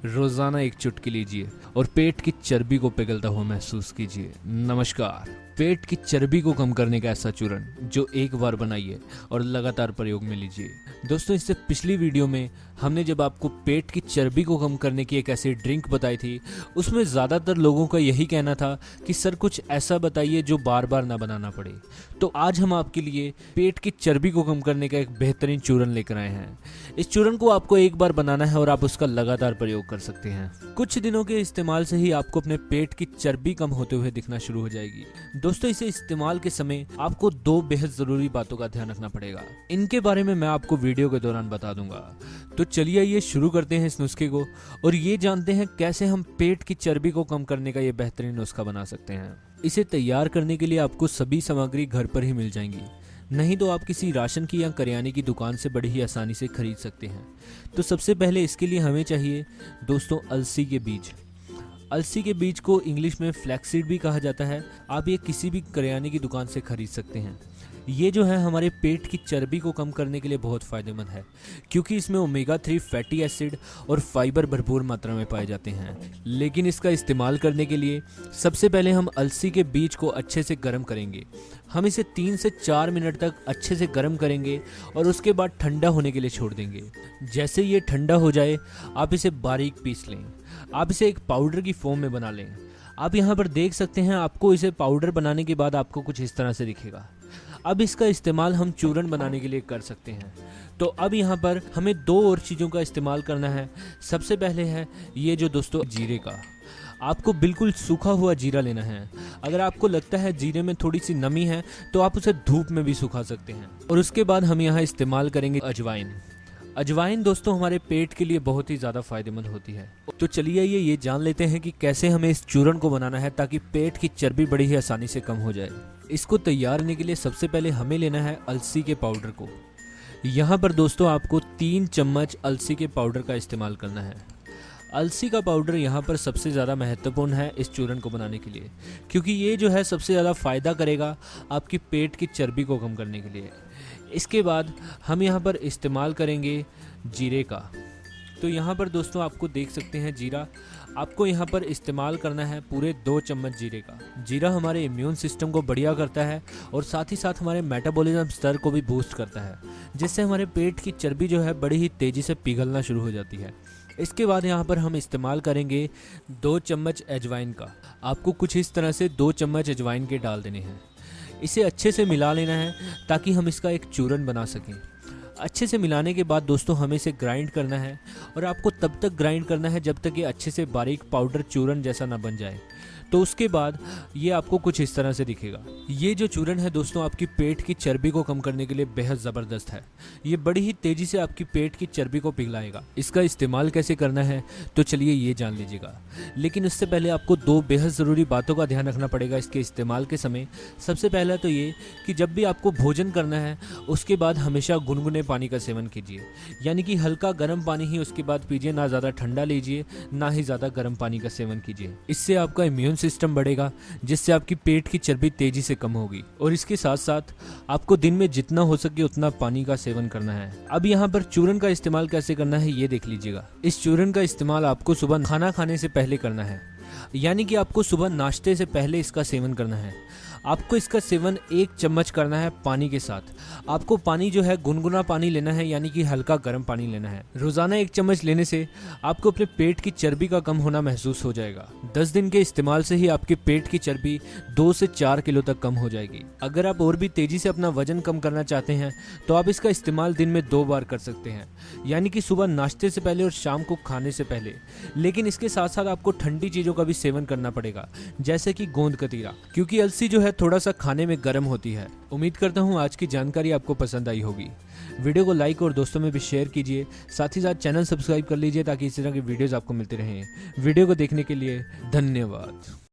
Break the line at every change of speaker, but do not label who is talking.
रोजाना एक चुटकी लीजिए और पेट की चर्बी को पिघलता हुआ महसूस कीजिए। नमस्कार। पेट की चर्बी को कम करने का ऐसा चूर्ण जो एक बार बनाइए और लगातार प्रयोग में लीजिए। दोस्तों, इससे पिछली वीडियो में हमने जब आपको पेट की चर्बी को कम करने की एक ऐसी ड्रिंक बताई थी, उसमें ज़्यादातर लोगों का यही कहना था कि सर कुछ ऐसा बताइए जो बार बार ना बनाना पड़े। तो आज हम आपके लिए पेट की चर्बी को कम करने का एक बेहतरीन चूर्ण लेकर आए हैं। इस चूर्ण को आपको एक बार बनाना है और आप उसका लगातार प्रयोग कर सकते हैं। कुछ दिनों के इस्तेमाल से ही आपको अपने पेट की चर्बी कम होते हुए दिखना शुरू हो जाएगी। दोस्तों, इसे इस्तेमाल के समय आपको दो बेहद जरूरी बातों का ध्यान रखना पड़ेगा। इनके बारे में मैं आपको वीडियो के दौरान बता दूंगा। तो चलिए ये शुरू करते हैं इस नुस्खे को और ये जानते हैं कैसे हम पेट की चर्बी को कम करने का ये बेहतरीन नुस्खा बना सकते हैं। इसे तैयार करने के लिए आपको सभी सामग्री घर पर ही मिल जाएंगी, नहीं तो आप किसी राशन की या करियाने की दुकान से बड़ी ही आसानी से खरीद सकते हैं। तो सबसे पहले इसके लिए हमें चाहिए दोस्तों अलसी के बीज। अलसी के बीज को इंग्लिश में फ्लैक्सीड भी कहा जाता है। आप ये किसी भी करियाने की दुकान से खरीद सकते हैं। ये जो है हमारे पेट की चर्बी को कम करने के लिए बहुत फ़ायदेमंद है, क्योंकि इसमें ओमेगा 3 फैटी एसिड और फाइबर भरपूर मात्रा में पाए जाते हैं। लेकिन इसका इस्तेमाल करने के लिए सबसे पहले हम अलसी के बीज को अच्छे से गर्म करेंगे। हम इसे 3 से 4 मिनट तक अच्छे से गर्म करेंगे और उसके बाद ठंडा होने के लिए छोड़ देंगे। जैसे ये ठंडा हो जाए आप इसे बारीक पीस लें। आप इसे एक पाउडर की फॉर्म में बना लें। आप यहाँ पर देख सकते हैं, आपको इसे पाउडर बनाने के बाद आपको कुछ इस तरह से दिखेगा। अब इसका इस्तेमाल हम चूर्ण बनाने के लिए कर सकते हैं। तो अब यहाँ पर हमें दो और चीज़ों का इस्तेमाल करना है। सबसे पहले है ये जो दोस्तों जीरे का। आपको बिल्कुल सूखा हुआ जीरा लेना है। अगर आपको लगता है जीरे में थोड़ी सी नमी है तो आप उसे धूप में भी सुखा सकते हैं। और उसके बाद हम यहाँ इस्तेमाल करेंगे अजवाइन। अजवाइन दोस्तों हमारे पेट के लिए बहुत ही ज़्यादा फायदेमंद होती है। तो चलिए ये जान लेते हैं कि कैसे हमें इस चूर्ण को बनाना है ताकि पेट की चर्बी बड़ी ही आसानी से कम हो जाए। इसको तैयार करने के लिए सबसे पहले हमें लेना है अलसी के पाउडर को। यहाँ पर दोस्तों आपको 3 चम्मच अलसी के पाउडर का इस्तेमाल करना है। अलसी का पाउडर यहाँ पर सबसे ज़्यादा महत्वपूर्ण है इस चूर्ण को बनाने के लिए, क्योंकि ये जो है सबसे ज़्यादा फ़ायदा करेगा आपकी पेट की चर्बी को कम करने के लिए। इसके बाद हम यहाँ पर इस्तेमाल करेंगे जीरे का। तो यहाँ पर दोस्तों आपको देख सकते हैं जीरा। आपको यहाँ पर इस्तेमाल करना है पूरे 2 चम्मच जीरे का। जीरा हमारे इम्यून सिस्टम को बढ़िया करता है और साथ ही साथ हमारे मेटाबॉलिज्म स्तर को भी बूस्ट करता है, जिससे हमारे पेट की चर्बी जो है बड़ी ही तेज़ी से पिघलना शुरू हो जाती है। इसके बाद यहाँ पर हम इस्तेमाल करेंगे 2 चम्मच अजवाइन का। आपको कुछ इस तरह से 2 चम्मच अजवाइन के डाल देने हैं। इसे अच्छे से मिला लेना है ताकि हम इसका एक चूर्ण बना सकें। अच्छे से मिलाने के बाद दोस्तों हमें इसे ग्राइंड करना है और आपको तब तक ग्राइंड करना है जब तक ये अच्छे से बारीक पाउडर चूर्ण जैसा ना बन जाए। तो उसके बाद ये आपको कुछ इस तरह से दिखेगा। ये जो चूर्ण है दोस्तों आपकी पेट की चर्बी को कम करने के लिए बेहद ज़बरदस्त है। ये बड़ी ही तेज़ी से आपकी पेट की चर्बी को पिघलाएगा। इसका इस्तेमाल कैसे करना है तो चलिए ये जान लीजिएगा। लेकिन उससे पहले आपको 2 बेहद ज़रूरी बातों का ध्यान रखना पड़ेगा इसके इस्तेमाल के समय। सबसे पहला तो ये कि जब भी आपको भोजन करना है उसके बाद हमेशा गुनगुने पानी का सेवन कीजिए, यानी कि हल्का गर्म पानी ही उसके बाद पीजिए। ना ज़्यादा ठंडा लीजिए, ना ही ज़्यादा गर्म पानी का सेवन कीजिए। इससे आपका इम्यून सिस्टम बढ़ेगा, जिससे आपकी पेट की चर्बी तेजी से कम होगी। और इसके साथ साथ आपको दिन में जितना हो सके उतना पानी का सेवन करना है। अब यहाँ पर चूर्ण का इस्तेमाल कैसे करना है ये देख लीजिएगा। इस चूर्ण का इस्तेमाल आपको सुबह खाना खाने से पहले करना है, यानी कि आपको सुबह नाश्ते से पहले इसका सेवन करना है। आपको इसका सेवन 1 चम्मच करना है पानी के साथ। आपको पानी जो है गुनगुना पानी लेना है, यानी कि हल्का गर्म पानी लेना है। रोज़ाना 1 चम्मच लेने से आपको अपने पेट की चर्बी का कम होना महसूस हो जाएगा। 10 दिन के इस्तेमाल से ही आपके पेट की चर्बी 2 से 4 किलो तक कम हो जाएगी। अगर आप और भी तेज़ी से अपना वजन कम करना चाहते हैं तो आप इसका इस्तेमाल दिन में 2 बार कर सकते हैं, यानी कि सुबह नाश्ते से पहले और शाम को खाने से पहले। लेकिन इसके साथ साथ आपको ठंडी चीज़ों का भी सेवन करना पड़ेगा, जैसे कि गोंद कतीरा, क्योंकि अलसी जो है थोड़ा सा खाने में गर्म होती है। उम्मीद करता हूँ आज की जानकारी आपको पसंद आई होगी। वीडियो को लाइक और दोस्तों में भी शेयर कीजिए। साथ ही साथ चैनल सब्सक्राइब कर लीजिए ताकि इस तरह की वीडियोस आपको मिलती रहें। वीडियो को देखने के लिए धन्यवाद।